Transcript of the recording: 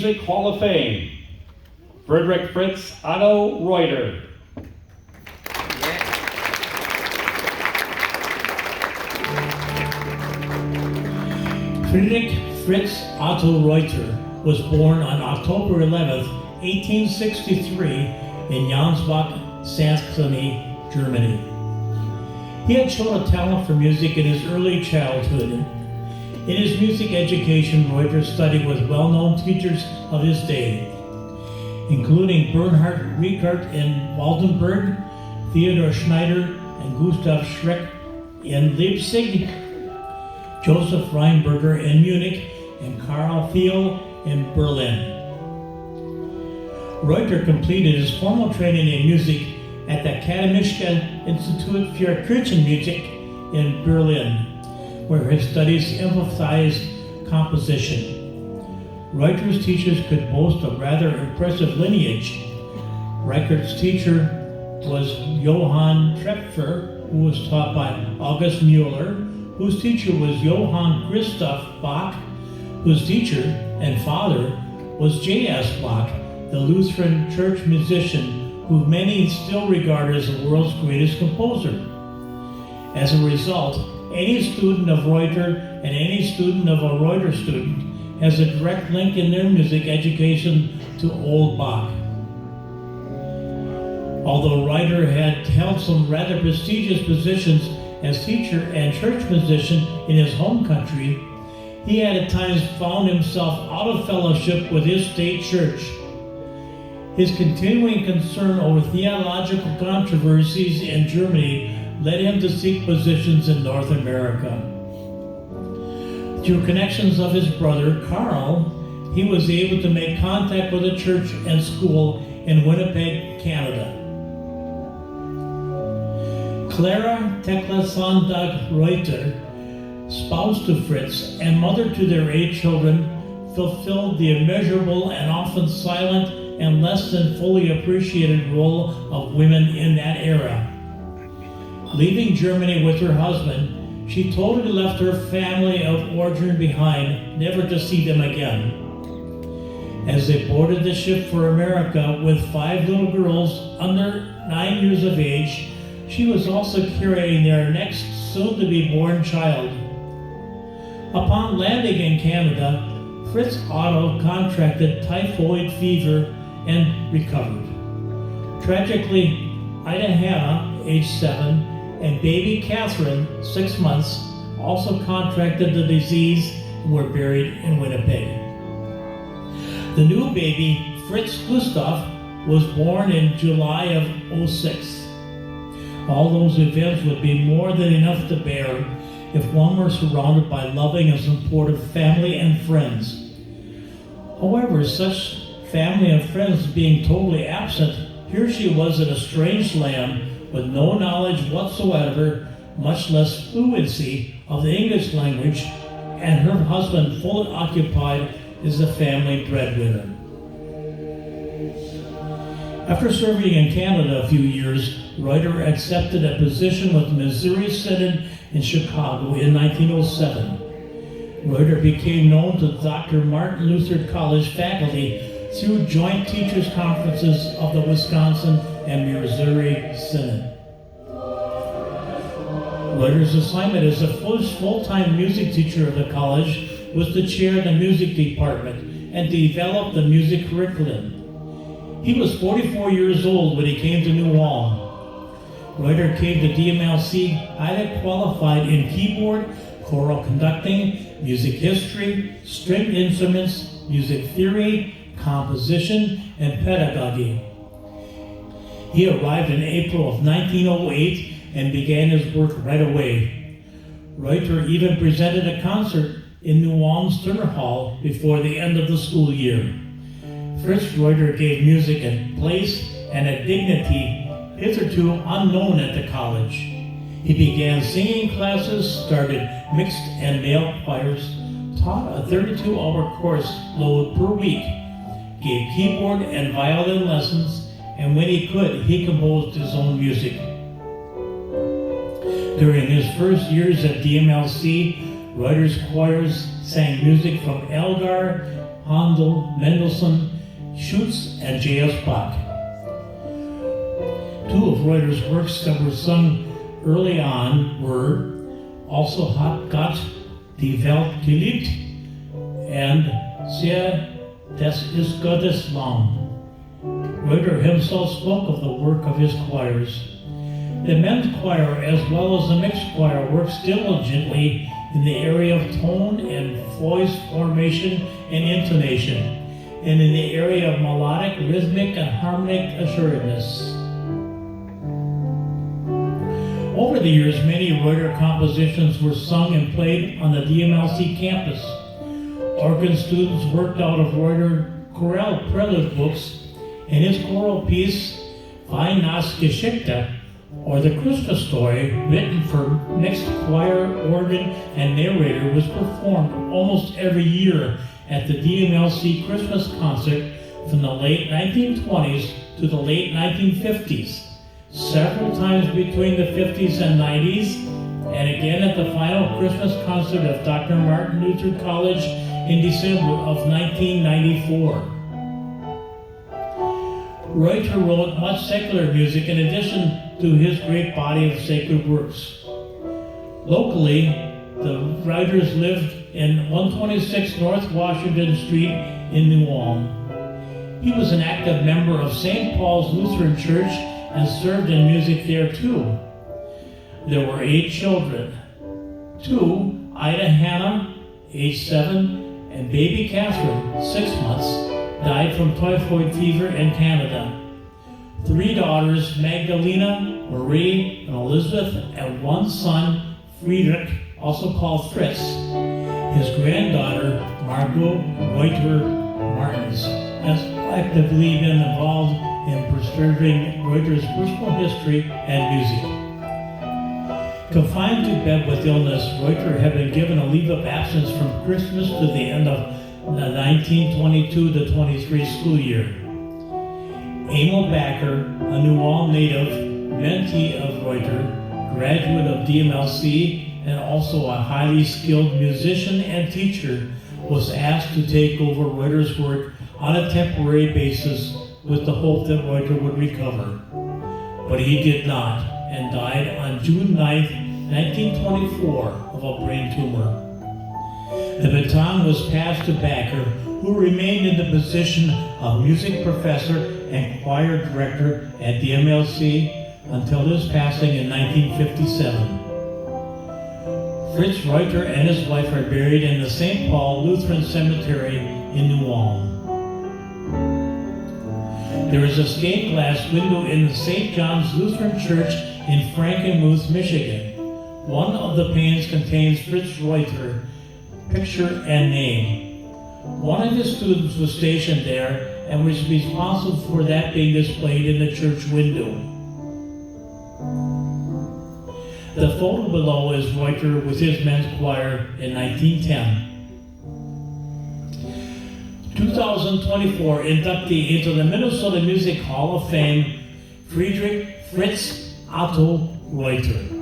Music Hall of Fame, Friedrich Fritz Otto Reuter. Friedrich Fritz Otto Reuter was born on October 11, 1863 in Jonsbach, Saxony, Germany. He had shown a talent for music in his early childhood. In his music education, Reuter studied with well-known teachers of his day, including Bernhard Rieckart in Waldenburg, Theodor Schneider and Gustav Schreck in Leipzig, Joseph Reinberger in Munich, and Karl Thiel in Berlin. Reuter completed his formal training in music at the Akademische Institut für Kirchenmusik in Berlin, where his studies emphasized composition. Reuter's teachers could boast a rather impressive lineage. Reichert's teacher was Johann Trepfer, who was taught by August Müller, whose teacher was Johann Christoph Bach, whose teacher and father was J.S. Bach, the Lutheran church musician who many still regard as the world's greatest composer. As a result, any student of Reuter and any student of a Reuter student has a direct link in their music education to old Bach. Although Reuter had held some rather prestigious positions as teacher and church musician in his home country, he had at times found himself out of fellowship with his state church. His continuing concern over theological controversies in Germany led him to seek positions in North America. Through connections of his brother, Karl, he was able to make contact with a church and school in Winnipeg, Canada. Clara Tekla Sondag Reuter, spouse to Fritz and mother to their 8 children, fulfilled the immeasurable and often silent and less than fully appreciated role of women in that era. Leaving Germany with her husband, she totally left her family of origin behind, never to see them again. As they boarded the ship for America with 5 little girls under 9 years of age, she was also carrying their next soon-to-be-born child. Upon landing in Canada, Fritz Otto contracted typhoid fever and recovered. Tragically, Ida Hannah, age 7, and baby Catherine, 6 months, also contracted the disease and were buried in Winnipeg. The new baby, Fritz Gustav, was born in July of '06. All those events would be more than enough to bear if one were surrounded by loving and supportive family and friends. However, such family and friends being totally absent, here she was in a strange land with no knowledge whatsoever, much less fluency of the English language, and her husband fully occupied as the family breadwinner. After serving in Canada a few years, Reuter accepted a position with the Missouri Synod in Chicago in 1907. Reuter became known to Dr. Martin Luther College faculty through joint teachers' conferences of the Wisconsin and Missouri Synod. Reuter's assignment as the first full-time music teacher of the college was to chair the music department and develop the music curriculum. He was 44 years old when he came to New Ulm. Reuter came to DMLC highly qualified in keyboard, choral conducting, music history, string instruments, music theory, composition, and pedagogy. He arrived in April of 1908 and began his work right away. Reuter even presented a concert in New Ulm's Turner Hall before the end of the school year. Fritz Reuter gave music a place and a dignity hitherto unknown at the college. He began singing classes, started mixed and male choirs, taught a 32-hour course load per week, gave keyboard and violin lessons, and when he could, he composed his own music. During his first years at DMLC, Reuter's choirs sang music from Elgar, Handel, Mendelssohn, Schütz, and J.S. Bach. Two of Reuter's works that were sung early on were Also hat Gott die Welt geliebt and Sehr des ist Gottes Lamm. Reuter himself spoke of the work of his choirs. The men's choir, as well as the mixed choir, works diligently in the area of tone and voice formation and intonation, and in the area of melodic, rhythmic, and harmonic assuredness. Over the years, many Reuter compositions were sung and played on the DMLC campus. Organ students worked out of Reuter chorale prelude books, and his choral piece, Weihnachtsgeschichte, or the Christmas story, written for mixed choir, organ, and narrator, was performed almost every year at the DMLC Christmas concert from the late 1920s to the late 1950s, several times between the 50s and 90s, and again at the final Christmas concert of Dr. Martin Luther College in December of 1994. Reuter wrote much secular music in addition to his great body of sacred works. Locally, the Reuters lived in 126 North Washington Street in New Ulm. He was an active member of St. Paul's Lutheran Church and served in music there too. There were 8 children. 2, Ida Hannah, age 7, and baby Catherine, 6 months, died from typhoid fever in Canada. 3 daughters, Magdalena, Marie, and Elizabeth, and 1 son, Friedrich, also called Fritz. His granddaughter, Margot Reuter Martens, has actively been involved in preserving Reuter's personal history and music. Confined to bed with illness, Reuter had been given a leave of absence from Christmas to the end of the 1922-23 school year. Emil Backer, a New Ulm native, mentee of Reuter, graduate of DMLC, and also a highly skilled musician and teacher, was asked to take over Reuter's work on a temporary basis with the hope that Reuter would recover. But he did not, and died on June 9, 1924, of a brain tumor. The baton was passed to Backer, who remained in the position of music professor and choir director at DMLC until his passing in 1957. Fritz Reuter and his wife are buried in the St. Paul Lutheran Cemetery in New Ulm. There is a stained glass window in the St. John's Lutheran Church in Frankenmuth, Michigan. One of the panes contains Fritz Reuter picture and name. One of his students was stationed there and was responsible for that being displayed in the church window. The photo below is Reuter with his men's choir in 1910. 2024 inductee into the Minnesota Music Hall of Fame, Friedrich Fritz Otto Reuter.